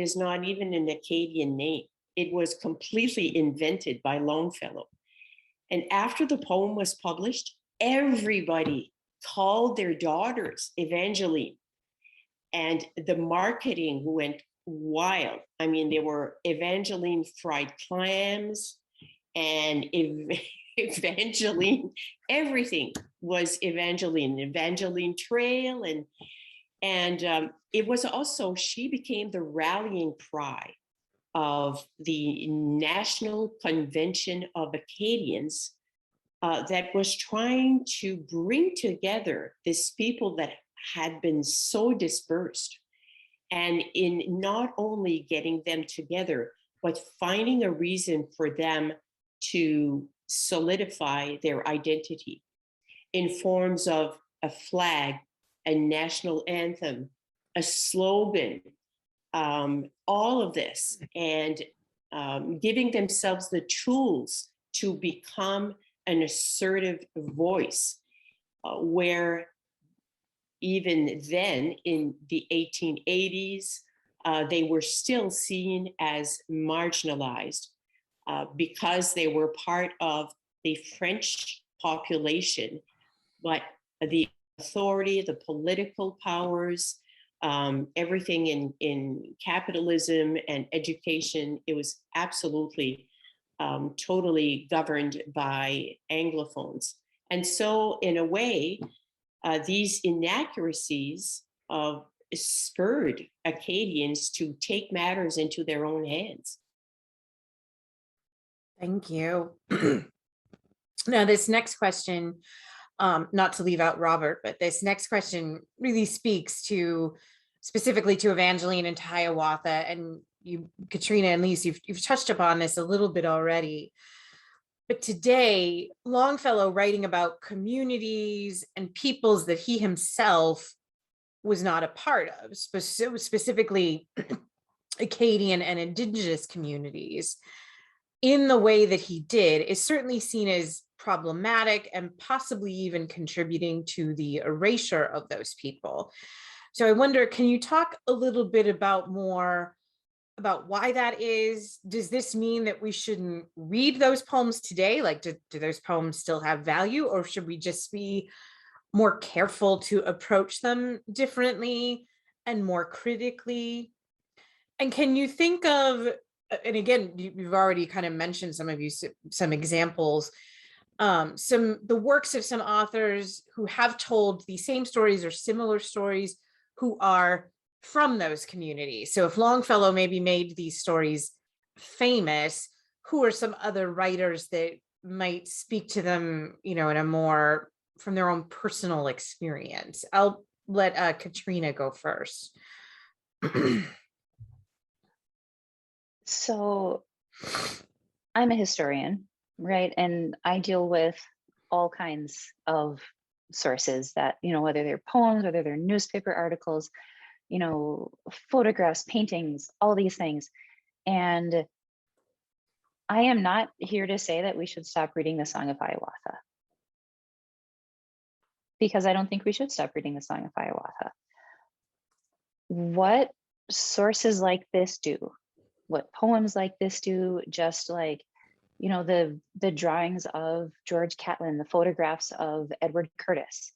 is not even an Acadian name. It was completely invented by Longfellow. And after the poem was published, everybody called their daughters Evangeline. And the marketing went wild. I mean, there were Evangeline fried clams and Evangeline, everything was Evangeline Trail. And it was also, she became the rallying cry of the National Convention of Acadians that was trying to bring together this people that had been so dispersed, and in not only getting them together, but finding a reason for them to solidify their identity in forms of a flag, a national anthem, a slogan, all of this, and giving themselves the tools to become an assertive voice, where even then in the 1880s, they were still seen as marginalized because they were part of the French population, but the authority, the political powers, everything in capitalism and education, it was absolutely totally governed by Anglophones. And so in a way, these inaccuracies spurred Acadians to take matters into their own hands. Thank you. Now, this next question, not to leave out Robert, but this next question really speaks to specifically to Evangeline and to Hiawatha, and you, Katrina and Lise, you've touched upon this a little bit already. But today, Longfellow, writing about communities and peoples that he himself was not a part of, specifically Acadian and Indigenous communities, in the way that he did, is certainly seen as problematic and possibly even contributing to the erasure of those people. So I wonder, can you talk a little bit more about why that is? Does this mean that we shouldn't read those poems today? Like, do those poems still have value, or should we just be more careful to approach them differently and more critically? And can you think of, and again, you've already kind of mentioned some examples, the works of some authors who have told the same stories or similar stories who are from those communities. So if Longfellow maybe made these stories famous, who are some other writers that might speak to them, in a more from their own personal experience? I'll let Katrina go first. So I'm a historian, right? And I deal with all kinds of sources that, whether they're poems, whether they're newspaper articles, photographs, paintings, all these things. And I am not here to say that we should stop reading the Song of Hiawatha, because I don't think we should stop reading the Song of Hiawatha. What sources like this do, what poems like this do, just like, the drawings of George Catlin, the photographs of Edward Curtis,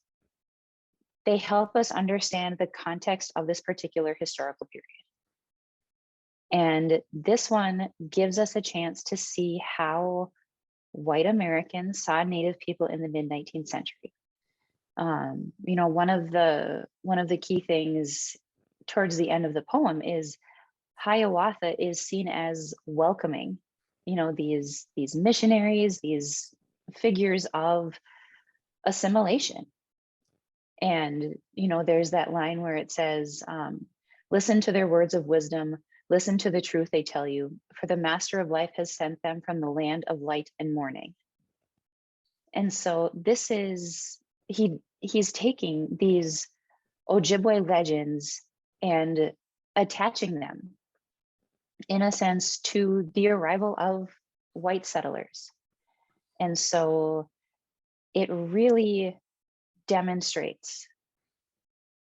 they help us understand the context of this particular historical period. And this one gives us a chance to see how white Americans saw Native people in the mid-19th century. One of the key things towards the end of the poem is Hiawatha is seen as welcoming, these missionaries, these figures of assimilation. And, there's that line where it says, listen to their words of wisdom, listen to the truth they tell you, for the master of life has sent them from the land of light and morning. And so this is, he's taking these Ojibwe legends and attaching them, in a sense, to the arrival of white settlers. And so it really demonstrates,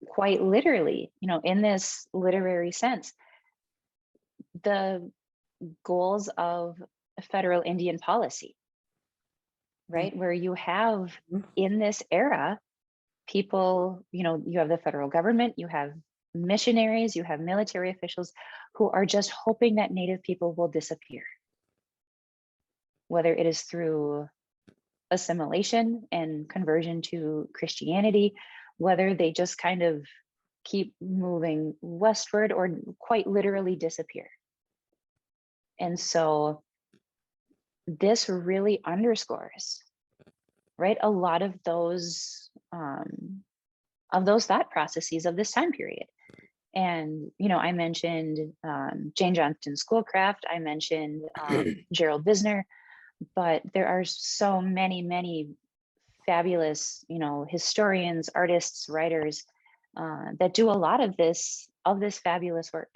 quite literally, in this literary sense, the goals of federal Indian policy, right? Where you have, in this era, people, you have the federal government, you have missionaries, you have military officials who are just hoping that Native people will disappear, whether it is through assimilation and conversion to Christianity, whether they just kind of keep moving westward or quite literally disappear. And so this really underscores, right, a lot of those thought processes of this time period. And, I mentioned Jane Johnston's Schoolcraft, I mentioned Gerald Visner, but there are so many, many fabulous, historians, artists, writers that do a lot of this fabulous work.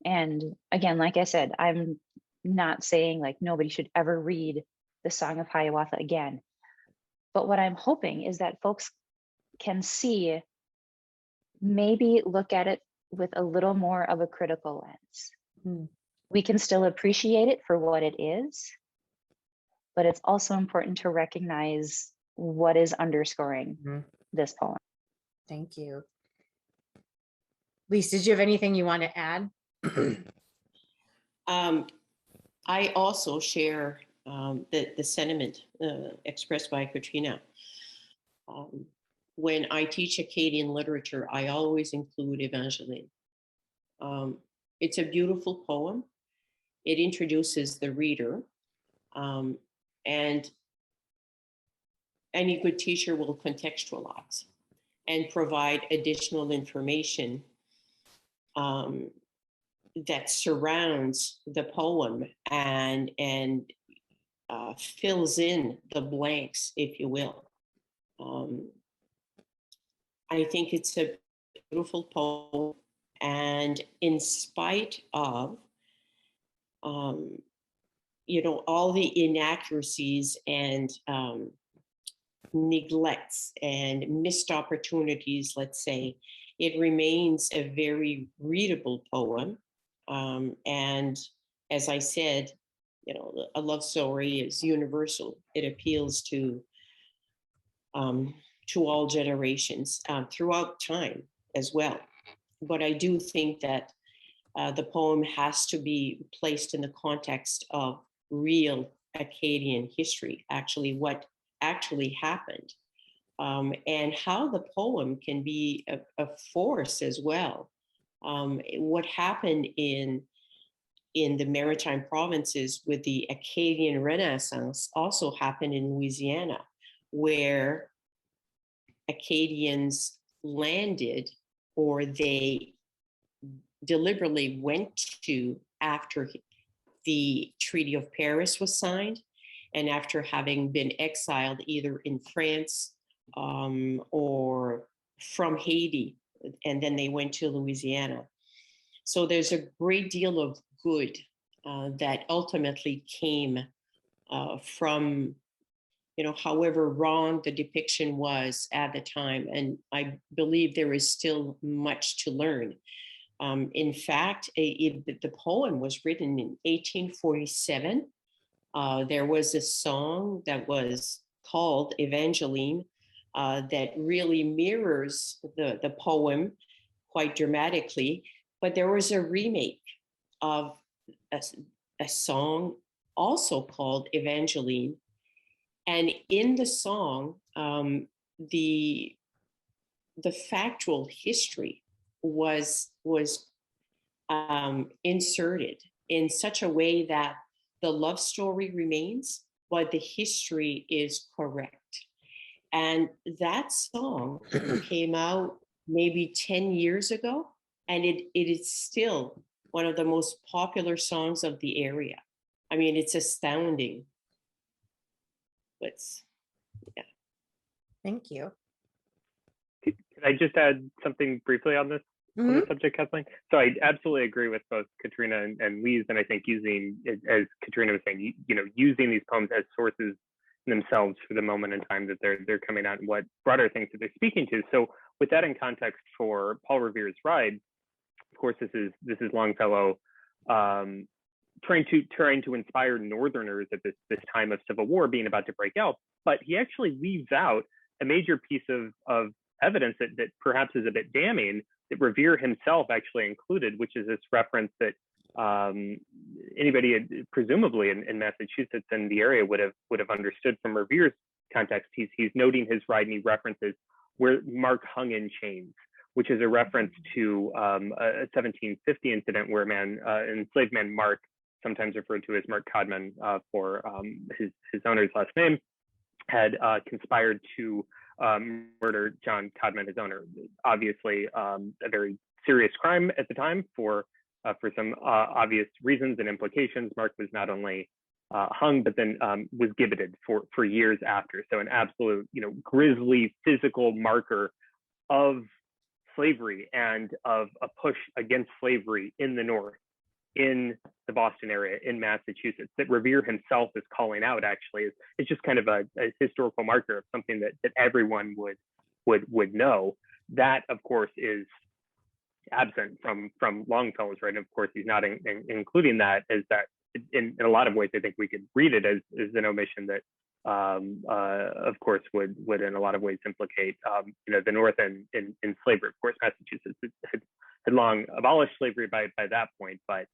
And again, like I said, I'm not saying like nobody should ever read the Song of Hiawatha again. But what I'm hoping is that folks can see, maybe look at it with a little more of a critical lens. We can still appreciate it for what it is, but it's also important to recognize what is underscoring this poem. Thank you. Lise, did you have anything you want to add? I also share the sentiment expressed by Katrina. When I teach Acadian literature, I always include Evangeline. It's a beautiful poem. It introduces the reader, and any good teacher will contextualize and provide additional information that surrounds the poem and fills in the blanks, if you will. I think it's a beautiful poem, and in spite of all the inaccuracies and neglects and missed opportunities, let's say, it remains a very readable poem. And as I said, a love story is universal. It appeals to all generations throughout time as well. But I do think that the poem has to be placed in the context of real Acadian history, actually what actually happened, and how the poem can be a force as well. What happened in the maritime provinces with the Acadian Renaissance also happened in Louisiana, where Acadians landed, or they deliberately went to after the Treaty of Paris was signed, and after having been exiled either in France or from Haiti, and then they went to Louisiana. So there's a great deal of good that ultimately came from, however wrong the depiction was at the time. And I believe there is still much to learn. In fact, the poem was written in 1847. There was a song that was called Evangeline that really mirrors the poem quite dramatically. But there was a remake of a song also called Evangeline. And in the song, the factual history was inserted in such a way that the love story remains, but the history is correct. And that song came out maybe 10 years ago, and it is still one of the most popular songs of the area. I mean, it's astounding. But yeah. Thank you. Could I just add something briefly on this? On the subject, Kathleen? So I absolutely agree with both Katrina and Lise, and I think using, as Katrina was saying, using these poems as sources themselves for the moment in time that they're coming out and what broader things that they're speaking to. So with that in context for Paul Revere's Ride, of course, this is Longfellow trying to inspire Northerners at this time of Civil War being about to break out, but he actually leaves out a major piece of evidence that perhaps is a bit damning, that Revere himself actually included, which is this reference that anybody presumably in Massachusetts and the area would have understood from Revere's context. He's noting his ride, and he references where Mark hung in chains, which is a reference to a 1750 incident where an enslaved man, Mark, sometimes referred to as Mark Codman for his owner's last name, had conspired to murder John Codman, his owner. Obviously, a very serious crime at the time for some obvious reasons and implications. Mark was not only hung, but then was gibbeted for years after. So an absolute, grisly physical marker of slavery and of a push against slavery in the North, in the Boston area, in Massachusetts, that Revere himself is calling out. Actually, it's just kind of a historical marker of something that everyone would know. That, of course, is absent from Longfellow's, right? And of course, he's not including that, as that in a lot of ways, I think we could read it as an omission that, of course, would in a lot of ways implicate, the North in slavery. Of course, Massachusetts had long abolished slavery by that point, but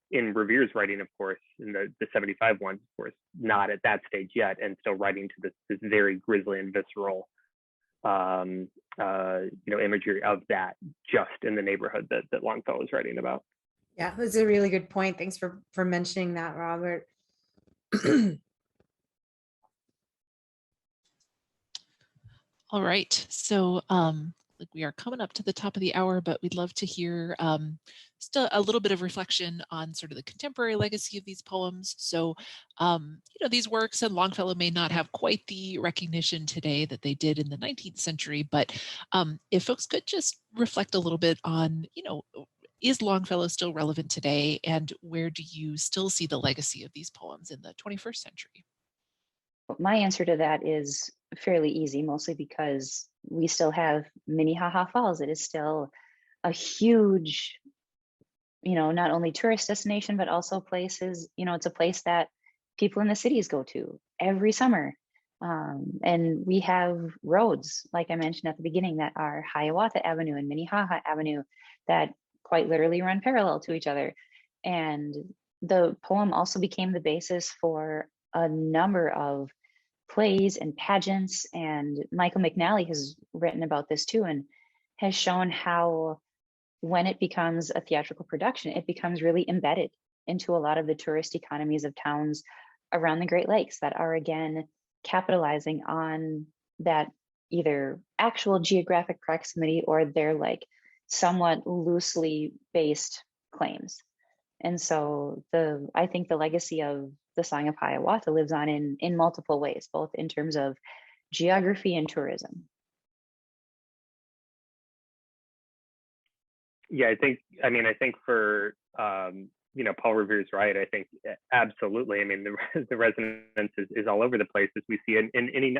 in Revere's writing, of course, in the 75 ones, of course, not at that stage yet, and still writing to this very grisly and visceral, imagery of that just in the neighborhood that Longfellow is writing about. Yeah, that's a really good point. Thanks for mentioning that, Robert. All right, so we are coming up to the top of the hour, but we'd love to hear still a little bit of reflection on sort of the contemporary legacy of these poems. So, these works and Longfellow may not have quite the recognition today that they did in the 19th century, but if folks could just reflect a little bit on, is Longfellow still relevant today, and where do you still see the legacy of these poems in the 21st century? My answer to that is fairly easy, mostly because we still have Minnehaha Falls. It is still a huge, not only tourist destination, but also places, it's a place that people in the cities go to every summer. And we have roads, like I mentioned at the beginning, that are Hiawatha Avenue and Minnehaha Avenue that quite literally run parallel to each other. And the poem also became the basis for a number of plays and pageants, and Michael McNally has written about this too, and has shown how when it becomes a theatrical production, it becomes really embedded into a lot of the tourist economies of towns around the Great Lakes that are, again, capitalizing on that either actual geographic proximity or their somewhat loosely based claims. And so I think the legacy of the Song of Hiawatha lives on in multiple ways, both in terms of geography and tourism. Yeah, I think for, Paul Revere's right. I think absolutely. I mean, the resonance is all over the place, as we see in any,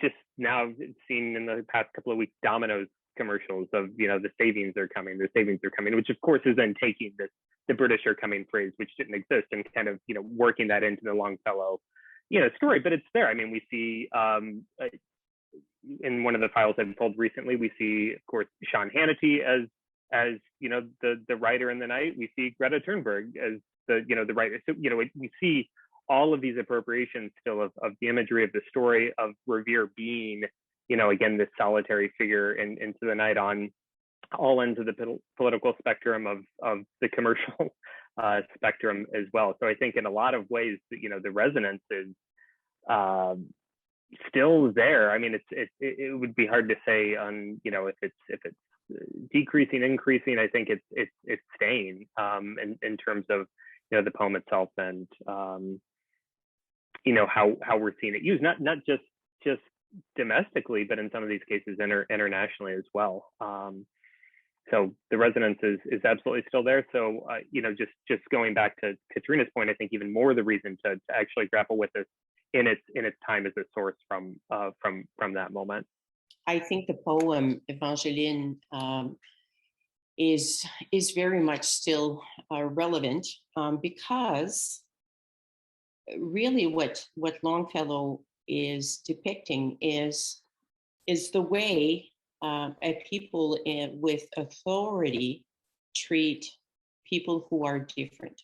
just now seen in the past couple of weeks, Domino's commercials of, the savings are coming, which of course is then taking the British are coming phrase, which didn't exist, and kind of, working that into the Longfellow, story. But it's there. I mean, we see, in one of the files I've pulled recently, we see, of course, Sean Hannity as the writer in the night. We see Greta Thunberg as the writer. So we see all of these appropriations still of the imagery of the story of Revere being, again, this solitary figure into the night on all ends of the political spectrum of the commercial spectrum as well. So I think in a lot of ways, the resonance is still there. I mean, it would be hard to say on, if it's decreasing, increasing. I think it's staying in terms of, the poem itself, and how we're seeing it used, not just domestically, but in some of these cases internationally as well. So the resonance is absolutely still there. So just going back to Katrina's point, I think even more the reason to actually grapple with this in its time as a source from that moment. I think the poem Evangeline is very much still relevant, because really what Longfellow is depicting is the way people with authority treat people who are different,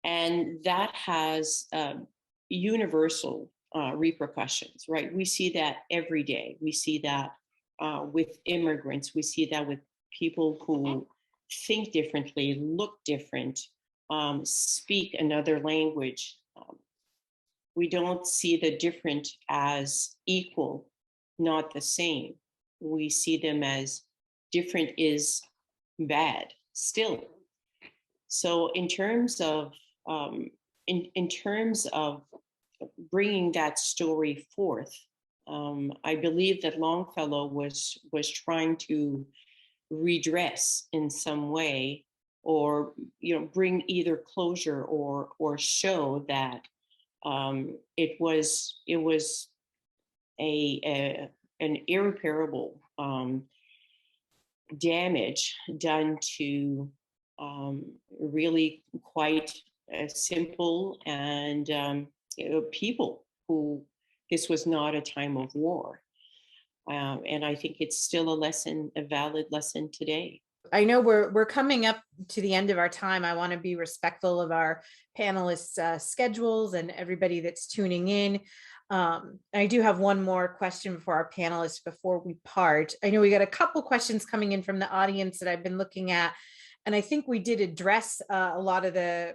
and that has universal repercussions, right? We see that every day. We see that with immigrants. We see that with people who think differently, look different, speak another language. We don't see the different as equal, not the same. We see them as different is bad still. So in terms of in terms of bringing that story forth, I believe that Longfellow was trying to redress in some way, or bring either closure or show that it was an irreparable damage done to really quite simple and people who this was not a time of war. And I think it's still a valid lesson today. I know we're coming up to the end of our time. I want to be respectful of our panelists' schedules and everybody that's tuning in. I do have one more question for our panelists before we part. I know we got a couple questions coming in from the audience that I've been looking at, and I think we did address a lot of the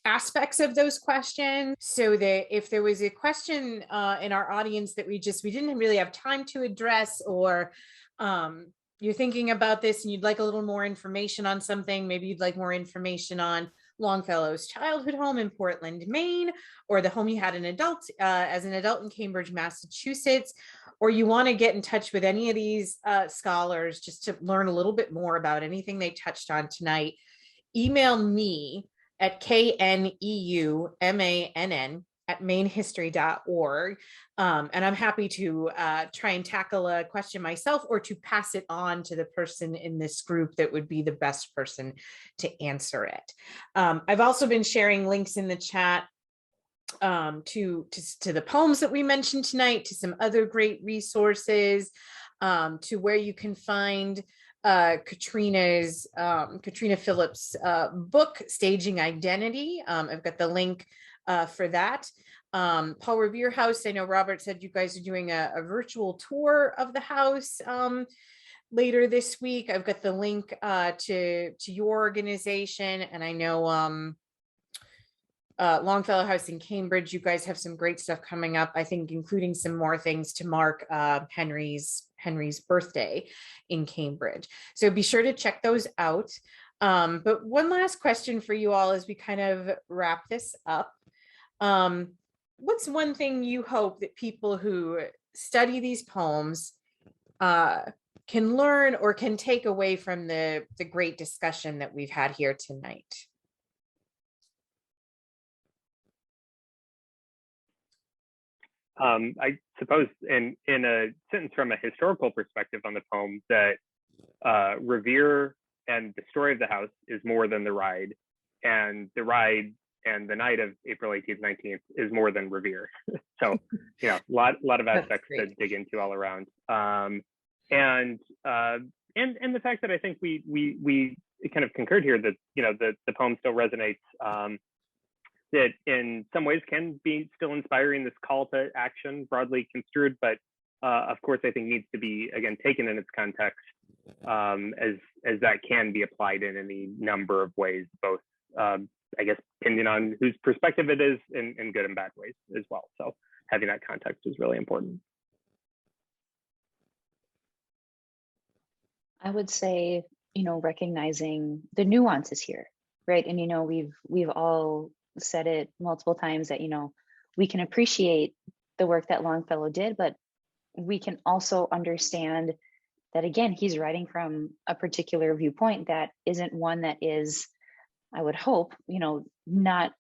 aspects of those questions, so that if there was a question in our audience that we didn't really have time to address, or you're thinking about this and you'd like a little more information on something, maybe you'd like more information on Longfellow's childhood home in Portland, Maine, or the home he had as an adult in Cambridge, Massachusetts, or you want to get in touch with any of these scholars just to learn a little bit more about anything they touched on tonight, email me at kneumann@mainehistory.org. And I'm happy to try and tackle a question myself, or to pass it on to the person in this group that would be the best person to answer it. I've also been sharing links in the chat to the poems that we mentioned tonight, to some other great resources, to where you can find Katrina Phillips' book, Staging Identity. I've got the link for that. Paul Revere House, I know Robert said you guys are doing a virtual tour of the house later this week. I've got the link to your organization, and I know Longfellow House in Cambridge. You guys have some great stuff coming up, I think, including some more things to mark Henry's birthday in Cambridge. So be sure to check those out. But one last question for you all as we kind of wrap this up. What's one thing you hope that people who study these poems can learn or can take away from the great discussion that we've had here tonight? I suppose in a sentence from a historical perspective on the poem, that Revere and the story of the house is more than the ride, and the ride and the night of April 18th, 19th is more than Revere. So, you know, a lot of aspects to dig into all around. And the fact that I think we kind of concurred here that, you know, the poem still resonates, that in some ways can be still inspiring, this call to action broadly construed, but of course I think needs to be, again, taken in its context, as that can be applied in any number of ways, both I guess depending on whose perspective it is, in good and bad ways as well. So having that context is really important. I would say, you know, recognizing the nuances here, right? And, you know, we've all said it multiple times that, you know, we can appreciate the work that Longfellow did, but we can also understand that, again, he's writing from a particular viewpoint that isn't one that is, I would hope, you know, not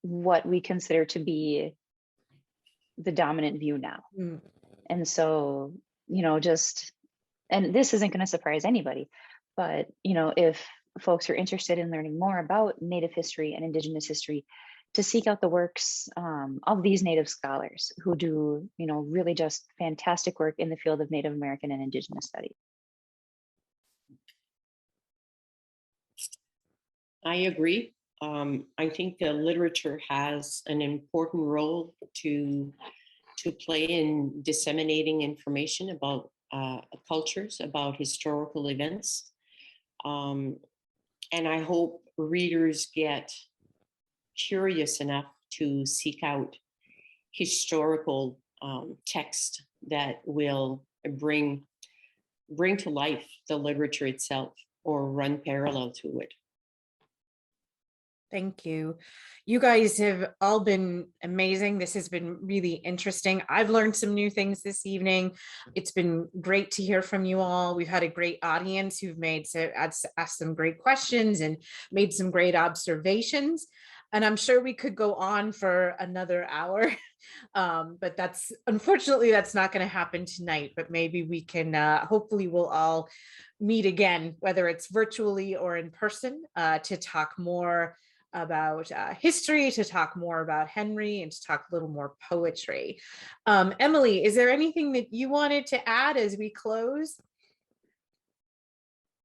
what we consider to be the dominant view now. Mm. And so, you know, and this isn't going to surprise anybody, but, you know, if folks are interested in learning more about Native history and Indigenous history, to seek out the works of these Native scholars who do, you know, really just fantastic work in the field of Native American and Indigenous studies. I agree. I think the literature has an important role to play in disseminating information about cultures, about historical events. And I hope readers get curious enough to seek out historical text that will bring to life the literature itself or run parallel to it. Thank you. You guys have all been amazing. This has been really interesting. I've learned some new things this evening. It's been great to hear from you all. We've had a great audience who've asked some great questions and made some great observations. And I'm sure we could go on for another hour, but unfortunately that's not going to happen tonight. But maybe we can, hopefully we'll all meet again, whether it's virtually or in person, to talk more about history, to talk more about Henry, and to talk a little more poetry. Emily, is there anything that you wanted to add as we close?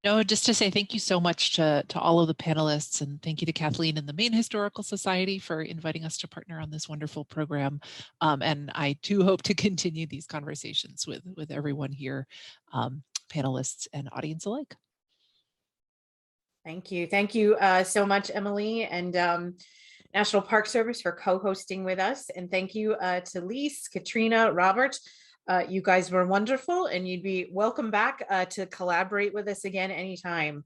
No, just to say thank you so much to all of the panelists, and thank you to Kathleen and the Maine Historical Society for inviting us to partner on this wonderful program. And I too hope to continue these conversations with everyone here, panelists and audience alike. Thank you. Thank you so much, Emily, and National Park Service for co-hosting with us. And thank you to Lise, Katrina, Robert. You guys were wonderful, and you'd be welcome back to collaborate with us again anytime.